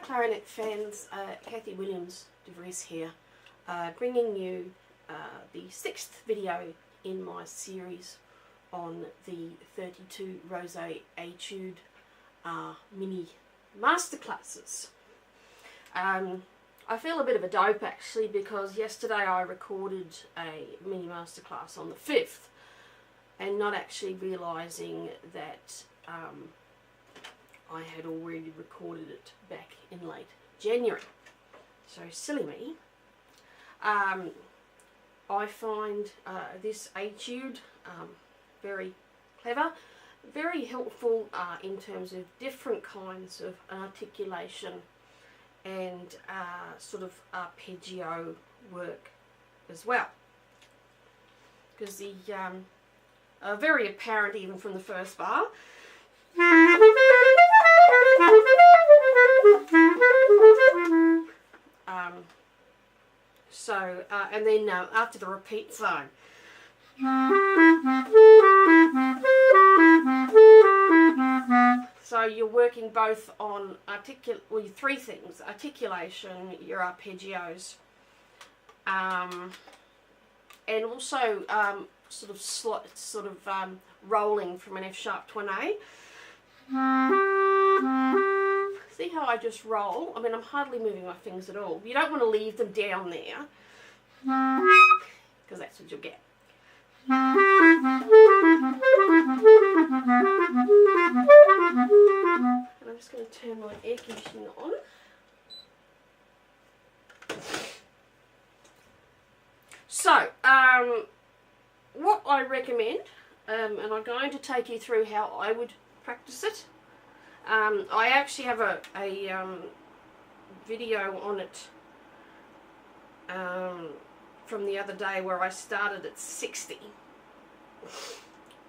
clarinet fans, Kathy Williams-DeVries here, bringing you the 6th video in my series on the 32 Rose Etude mini masterclasses. I feel a bit of a dope actually, because yesterday I recorded a mini masterclass on the 5th and not actually realising that I had already recorded it back in late January. So silly me. I find this etude very clever, very helpful in terms of different kinds of articulation and sort of arpeggio work as well. Because the very apparent even from the first bar. And then after the repeat zone. So you're working both on three things: articulation, your arpeggios, and also sort of rolling from an F sharp to an A. See how I just roll? I mean, I'm hardly moving my fingers at all. You don't want to leave them down there, because that's what you'll get. And I'm just going to turn my air conditioning on. So, what I recommend, and I'm going to take you through how I would practice it. I actually have a video on it from the other day where I started at 60.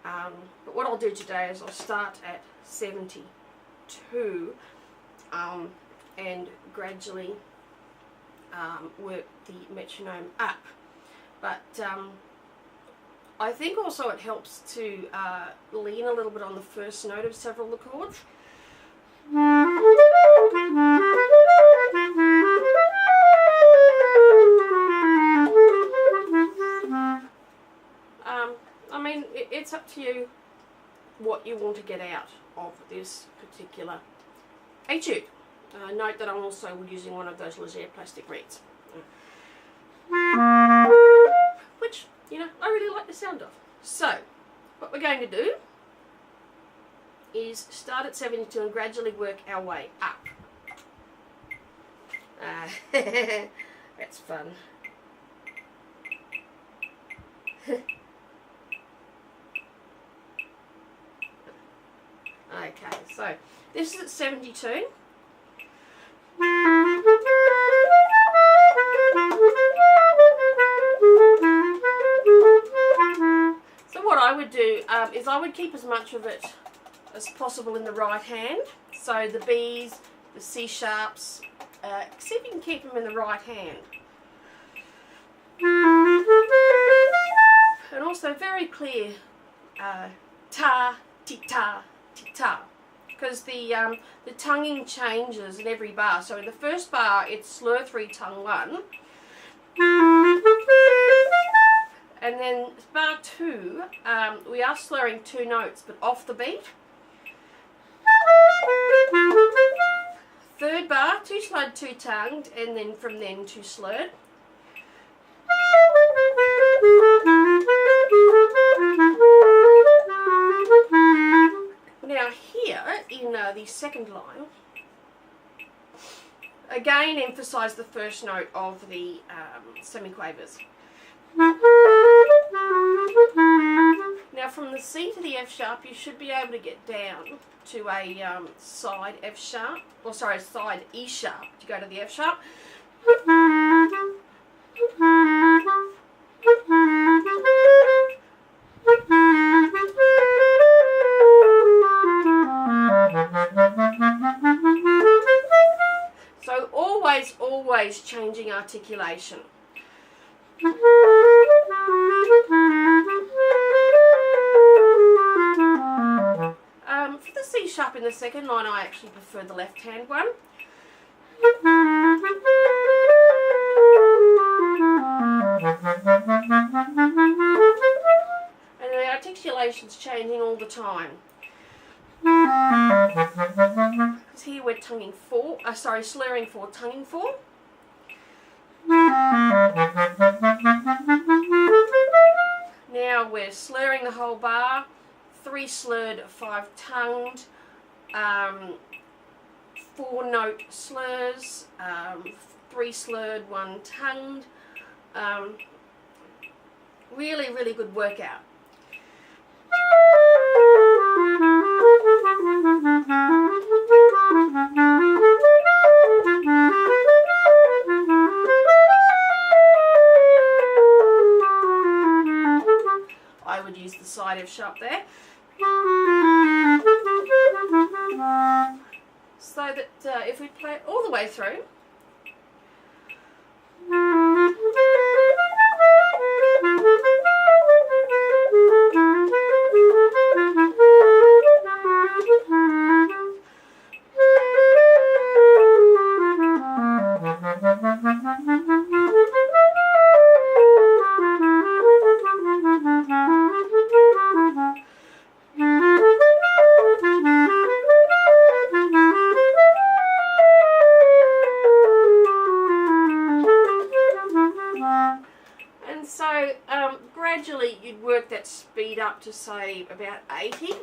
But what I'll do today is I'll start at 72 and gradually work the metronome up. But I think also it helps to lean a little bit on the first note of several of the chords. I mean, it's up to you what you want to get out of this particular etude. Note that I'm also using one of those Leger plastic reeds, which, you know, I really like the sound of. So, what we're going to do is start at 72 and gradually work our way up. That's fun. Okay, so this is at 72. So what I would do is I would keep as much of it as possible in the right hand. So the B's, the C sharps, see if you can keep them in the right hand. And also very clear ta, ti ta, ti ta, because the tonguing changes in every bar. So in the first bar it's slur 3 tongue 1, and then bar 2 we are slurring 2 notes but off the beat. Third bar 2 slurred 2 tongued, and then from then 2 slurred. Now here in the second line, again emphasise the first note of the semiquavers. Now from the C to the F sharp you should be able to get down to a side F sharp, or sorry, side E sharp to go to the F sharp. So always changing articulation. For the C sharp in the second line, I actually prefer the left hand one. And the articulation's changing all the time. Because here we're tonguing for, slurring for, tonguing for. Now we're slurring the whole bar, 3 slurred, 5 tongued, 4 note slurs, 3 slurred, 1 tongued. Really, really good workout. I would use the side F sharp there. So that if we play it all the way through, gradually you'd work that speed up to say about 80.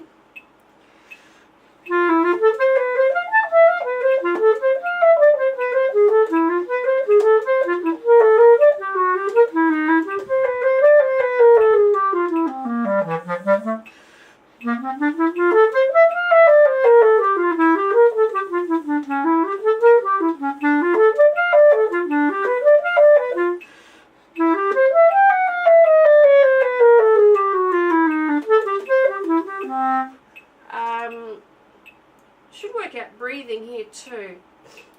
Should work out breathing here too.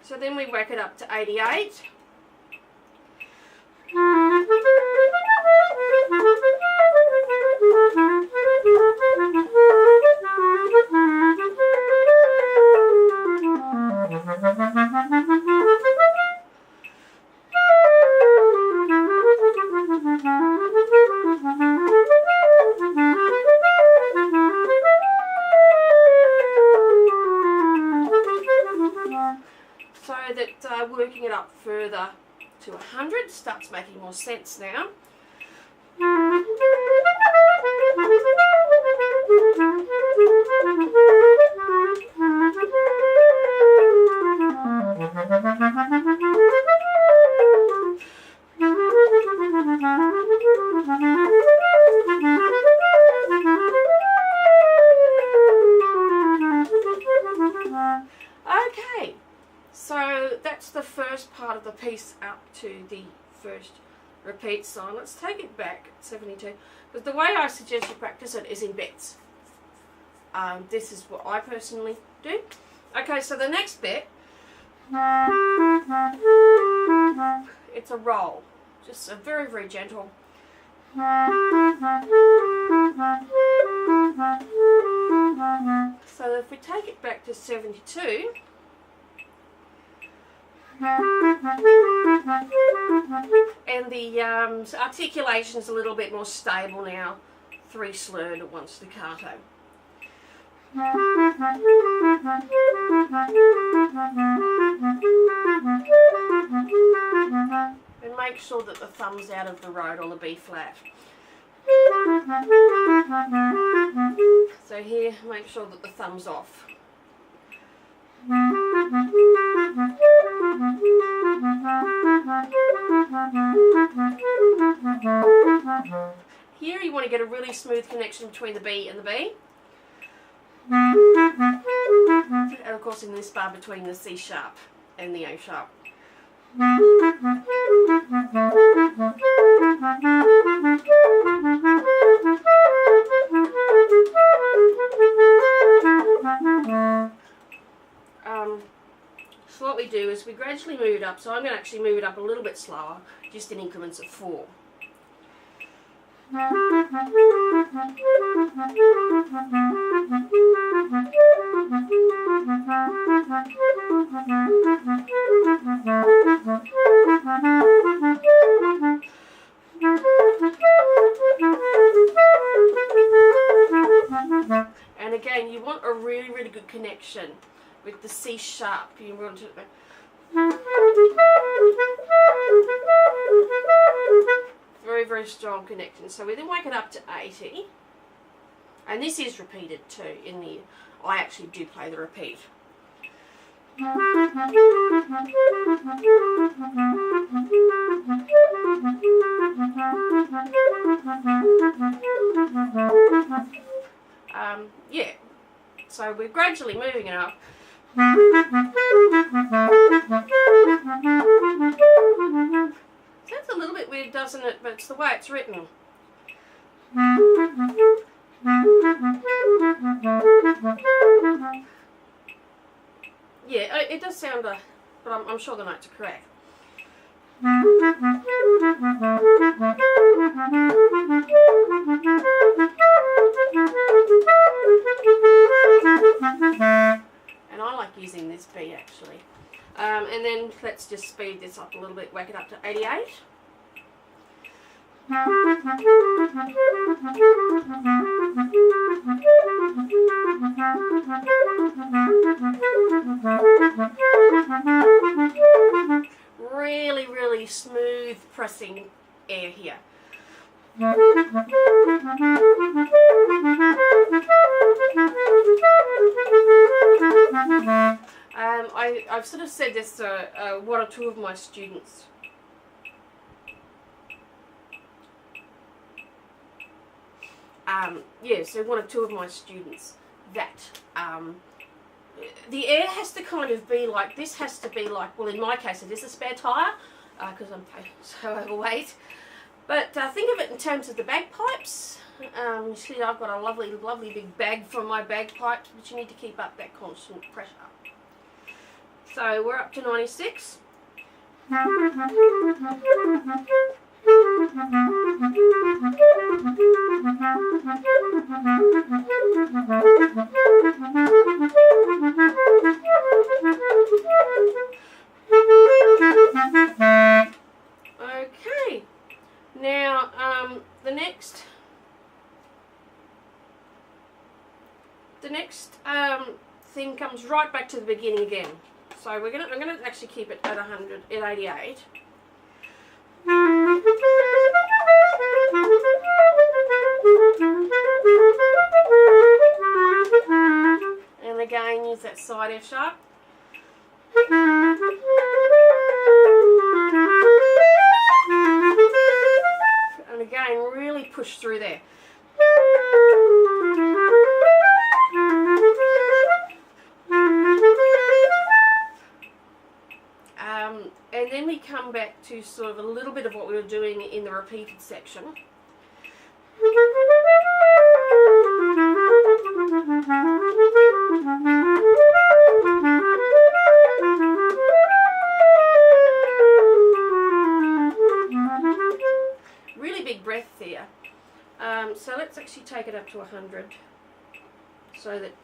So then we work it up to 88. So that working it up further to 100 starts making more sense now. Okay, so that's the first part of the piece up to the first repeat sign. Let's take it back at 72, but the way I suggest you practice it is in bits. This is what I personally do. Okay, so the next bit, it's a roll, just a very, very gentle. So if we take it back to 72, and the articulation is a little bit more stable now, 3 slurred at 1 staccato. And make sure that the thumb's out of the road on the B flat. So here, make sure that the thumb's off. Here you want to get a really smooth connection between the B and the B. And of course in this bar between the C sharp and the A sharp. So what we do is we gradually move it up. So I'm going to actually move it up a little bit slower, just in increments of 4. And again, you want a really, really good connection with the C sharp. You want to very, very strong connection. So we then wake it up to 80, and this is repeated too. In the, I actually do play the repeat. Yeah, so we're gradually moving it up. Sounds a little bit weird, doesn't it? But it's the way it's written. Yeah, it does sound, but I'm sure the notes are correct. And I like using this beat actually. And then let's just speed this up a little bit, wake it up to 88. Really, really smooth pressing air here. I've sort of said this to one or two of my students. Yeah, so one or two of my students that the air has to kind of be like, this has to be like, well in my case it is a spare tyre because I'm so overweight, but think of it in terms of the bagpipes. You see I've got a lovely, lovely big bag for my bagpipes, but you need to keep up that constant pressure. So we're up to 96. Okay, now the next thing comes right back to the beginning again. So I'm gonna actually keep it at 100 at 88. And again use that side F sharp. And again really push through there. And then we come back to sort of a little bit of what we were doing in the repeated section. Really big breath there. So let's actually take it up to 100 so that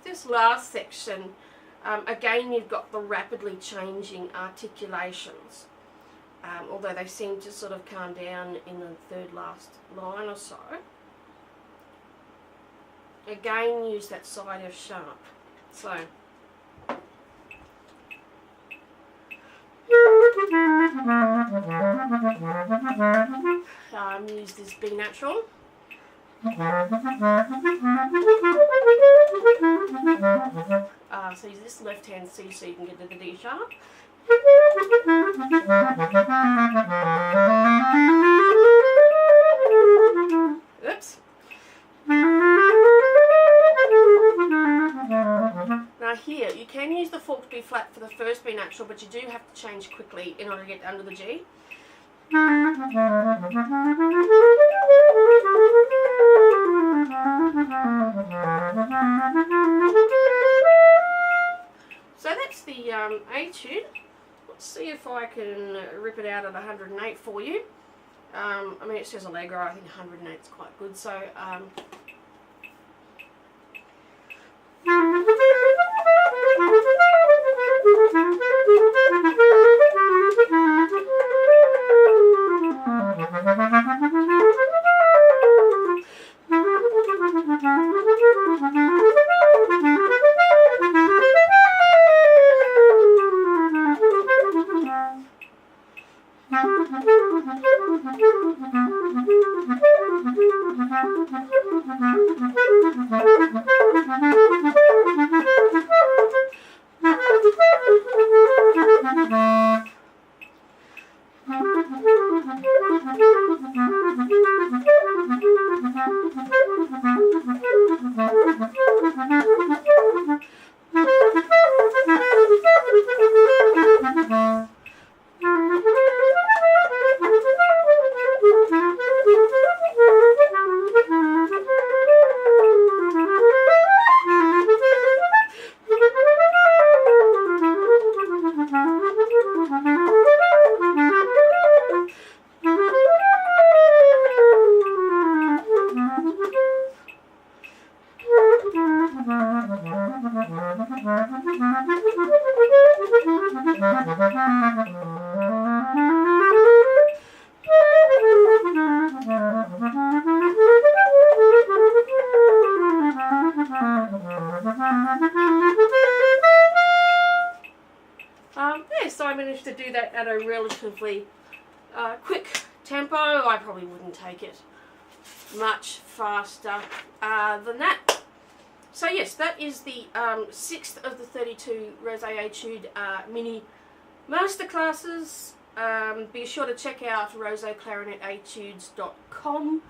this last section, again you've got the rapidly changing articulations, although they seem to sort of calm down in the third last line or so. Again use that side F sharp. So use this B natural. So use this left hand C so you can get to the D sharp. Oops. natural, but you do have to change quickly in order to get under the G. So that's the Etude. Let's see if I can rip it out at 108 for you. I mean, it says Allegro. I think 108 is quite good. So so I managed to do that at a relatively quick tempo. I probably wouldn't take it much faster than that. So yes, that is the 6th of the 32 Rosé Etude mini masterclasses. Be sure to check out roséclarinetetudes.com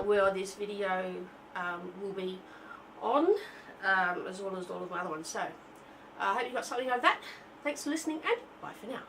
where this video will be on, as well as all of my other ones. So I hope you got something out of that. Thanks for listening, and bye for now.